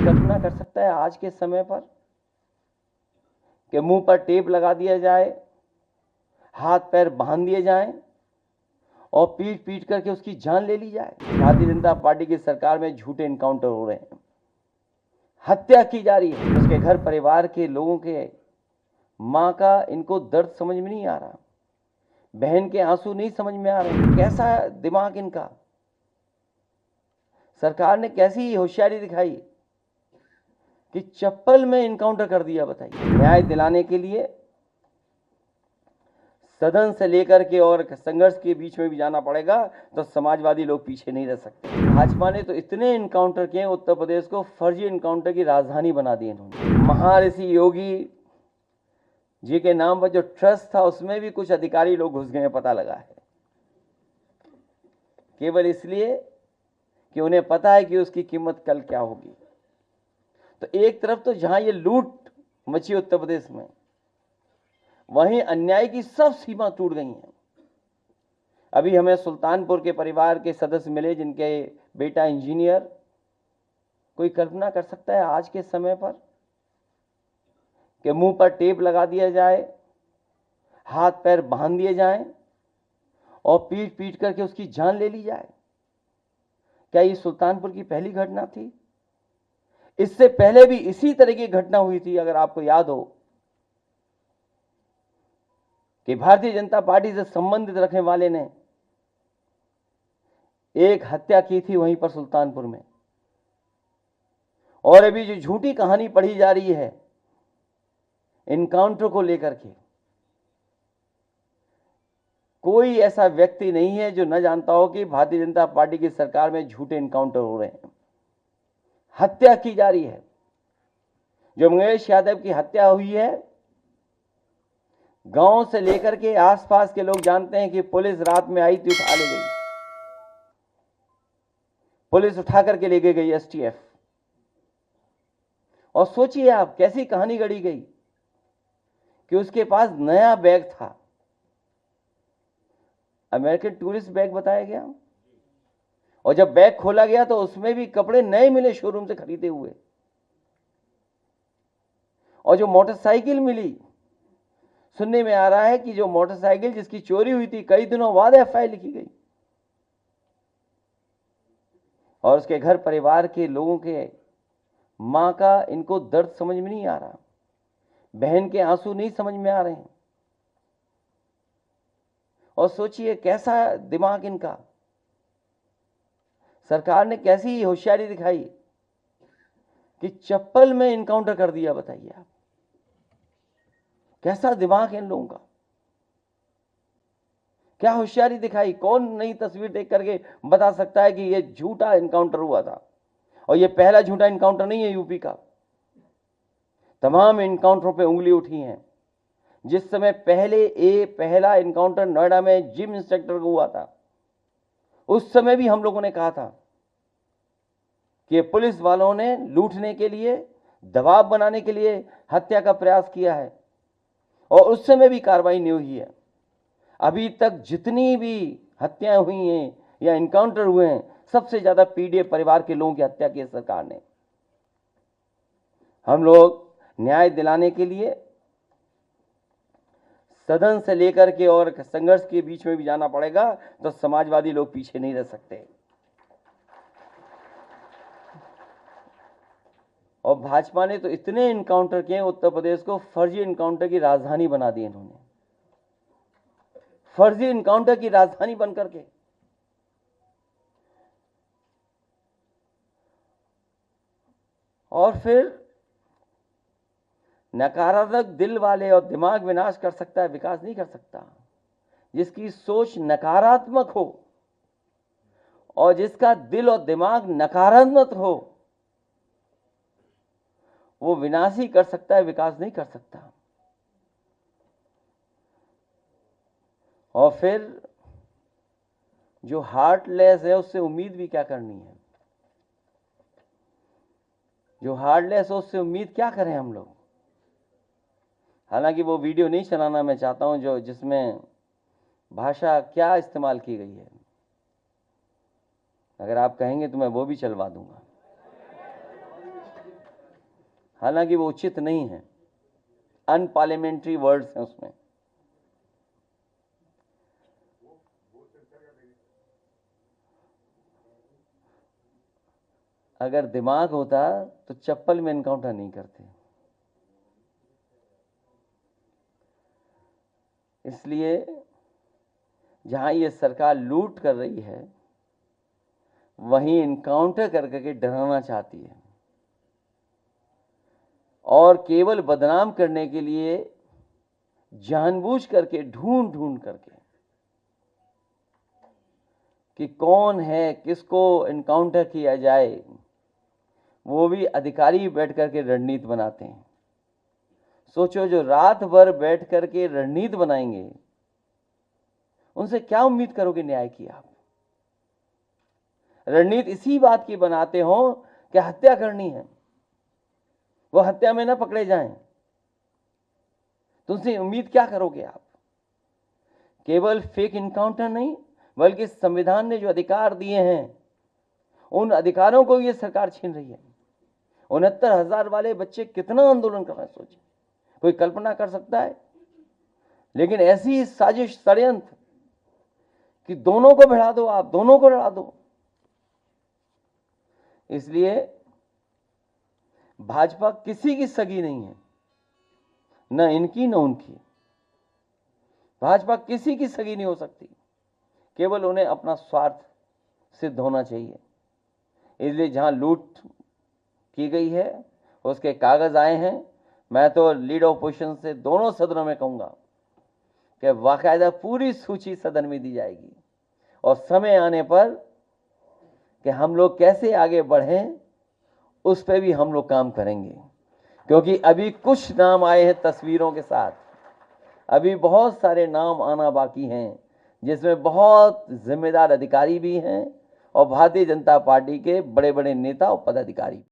कल्पना कर सकता है आज के समय पर कि मुंह पर टेप लगा दिया जाए, हाथ पैर बांध दिए जाएं और पीट पीट करके उसकी जान ले ली जाए। भारतीय जनता पार्टी की सरकार में झूठे एनकाउंटर हो रहे हैं, हत्या की जा रही है। उसके घर परिवार के लोगों के मां का इनको दर्द समझ में नहीं आ रहा, बहन के आंसू नहीं समझ में आ रहे। कैसा दिमाग इनका, सरकार ने कैसी होशियारी दिखाई कि चप्पल में इनकाउंटर कर दिया। बताइए, न्याय दिलाने के लिए सदन से लेकर के और संघर्ष के बीच में भी जाना पड़ेगा, तो समाजवादी लोग पीछे नहीं रह सकते। भाजपा ने तो इतने इनकाउंटर किए, उत्तर प्रदेश को फर्जी इनकाउंटर की राजधानी बना दी इन्होंने। महर्षि योगी जी के नाम पर जो ट्रस्ट था उसमें भी कुछ अधिकारी लोग घुस गए, पता लगा है, केवल इसलिए कि उन्हें पता है कि उसकी कीमत कल क्या होगी। तो एक तरफ तो जहां ये लूट मची उत्तर प्रदेश में, वहीं अन्याय की सब सीमा टूट गई हैं। अभी हमें सुल्तानपुर के परिवार के सदस्य मिले जिनके बेटा इंजीनियर। कोई कल्पना कर सकता है आज के समय पर कि मुंह पर टेप लगा दिया जाए, हाथ पैर बांध दिए जाएं और पीट पीट करके उसकी जान ले ली जाए? क्या ये सुल्तानपुर की पहली घटना थी? इससे पहले भी इसी तरह की घटना हुई थी। अगर आपको याद हो कि भारतीय जनता पार्टी से संबंधित रखने वाले ने एक हत्या की थी वहीं पर सुल्तानपुर में। और अभी जो झूठी कहानी पढ़ी जा रही है इनकाउंटर को लेकर के, कोई ऐसा व्यक्ति नहीं है जो न जानता हो कि भारतीय जनता पार्टी की सरकार में झूठे इनकाउंटर हो रहे हैं, हत्या की जा रही है। जो मंगेश यादव की हत्या हुई है, गांव से लेकर के आसपास के लोग जानते हैं कि पुलिस रात में आई थी, उठा ले गई, पुलिस उठा करके लेके गई एसटीएफ। और सोचिए आप कैसी कहानी गढ़ी गई कि उसके पास नया बैग था, अमेरिकन टूरिस्ट बैग बताया गया, और जब बैग खोला गया तो उसमें भी कपड़े नए मिले शोरूम से खरीदे हुए। और जो मोटरसाइकिल मिली, सुनने में आ रहा है कि जो मोटरसाइकिल जिसकी चोरी हुई थी, कई दिनों बाद एफआईआर लिखी गई और उसके घर परिवार के लोगों के मां का इनको दर्द समझ में नहीं आ रहा, बहन के आंसू नहीं समझ में आ रहे हैं। और सोचिए कैसा दिमाग इनका, सरकार ने कैसी होशियारी दिखाई कि चप्पल में इनकाउंटर कर दिया। बताइए आप, कैसा दिमाग है इन लोगों का, क्या होशियारी दिखाई। कौन नई तस्वीर देख करके बता सकता है कि यह झूठा इनकाउंटर हुआ था? और यह पहला झूठा इनकाउंटर नहीं है यूपी का, तमाम इनकाउंटरों पे उंगली उठी है। जिस समय पहला इनकाउंटर नोएडा में जिम इंस्ट्रक्टर को हुआ था, उस समय भी हम लोगों ने कहा था कि पुलिस वालों ने लूटने के लिए, दबाव बनाने के लिए हत्या का प्रयास किया है, और उस समय भी कार्रवाई नहीं हुई है। अभी तक जितनी भी हत्याएं हुई हैं या इनकाउंटर हुए हैं, सबसे ज्यादा पीड़ित परिवार के लोगों की हत्या की है सरकार ने। हम लोग न्याय दिलाने के लिए सदन से लेकर के और संघर्ष के बीच में भी जाना पड़ेगा, तो समाजवादी लोग पीछे नहीं रह सकते। और भाजपा ने तो इतने इनकाउंटर किए, उत्तर प्रदेश को फर्जी इनकाउंटर की राजधानी बना दी इन्होंने, फर्जी इनकाउंटर की राजधानी बनकर के। और फिर नकारात्मक दिल वाले, और दिमाग विनाश कर सकता है, विकास नहीं कर सकता। जिसकी सोच नकारात्मक हो और जिसका दिल और दिमाग नकारात्मक हो, वो विनाश ही कर सकता है, विकास नहीं कर सकता। और फिर जो हार्टलेस है उससे उम्मीद भी क्या करनी है? जो हार्टलेस है उससे उम्मीद क्या करें हम लोग? हालांकि वो वीडियो नहीं चलाना मैं चाहता हूं जो जिसमें भाषा क्या इस्तेमाल की गई है। अगर आप कहेंगे तो मैं वो भी चलवा दूंगा। हालांकि वो उचित नहीं है, अनपार्लियामेंट्री वर्ड्स हैं उसमें। अगर दिमाग होता तो चप्पल में एनकाउंटर नहीं करते। इसलिए जहां ये सरकार लूट कर रही है वहीं इनकाउंटर करके डराना चाहती है, और केवल बदनाम करने के लिए जानबूझ करके ढूंढ ढूंढ करके कि कौन है, किसको इनकाउंटर किया जाए, वो भी अधिकारी बैठ करके रणनीति बनाते हैं। सोचो, जो रात भर बैठ करके रणनीति बनाएंगे उनसे क्या उम्मीद करोगे न्याय की आप? रणनीति इसी बात की बनाते हो कि हत्या करनी है, वो हत्या में ना पकड़े जाएं, तुमसे उम्मीद क्या करोगे आप? केवल फेक इनकाउंटर नहीं, बल्कि संविधान ने जो अधिकार दिए हैं उन अधिकारों को ये सरकार छीन रही है। 69,000 वाले बच्चे कितना आंदोलन कर रहे हैं, सोचिए, कोई कल्पना कर सकता है? लेकिन ऐसी साजिश, षड्यंत्र कि दोनों को भिड़ा दो, आप दोनों को लड़ा दो। इसलिए भाजपा किसी की सगी नहीं है, न इनकी न उनकी। भाजपा किसी की सगी नहीं हो सकती, केवल उन्हें अपना स्वार्थ सिद्ध होना चाहिए। इसलिए जहां लूट की गई है उसके कागज आए हैं। मैं तो लीड ऑपोजिशन से दोनों सदनों में कहूंगा कि बाकायदा पूरी सूची सदन में दी जाएगी, और समय आने पर कि हम लोग कैसे आगे बढ़ें उस पर भी हम लोग काम करेंगे। क्योंकि अभी कुछ नाम आए हैं तस्वीरों के साथ, अभी बहुत सारे नाम आना बाकी हैं, जिसमें बहुत जिम्मेदार अधिकारी भी हैं और भारतीय जनता पार्टी के बड़े बड़े नेता और पदाधिकारी।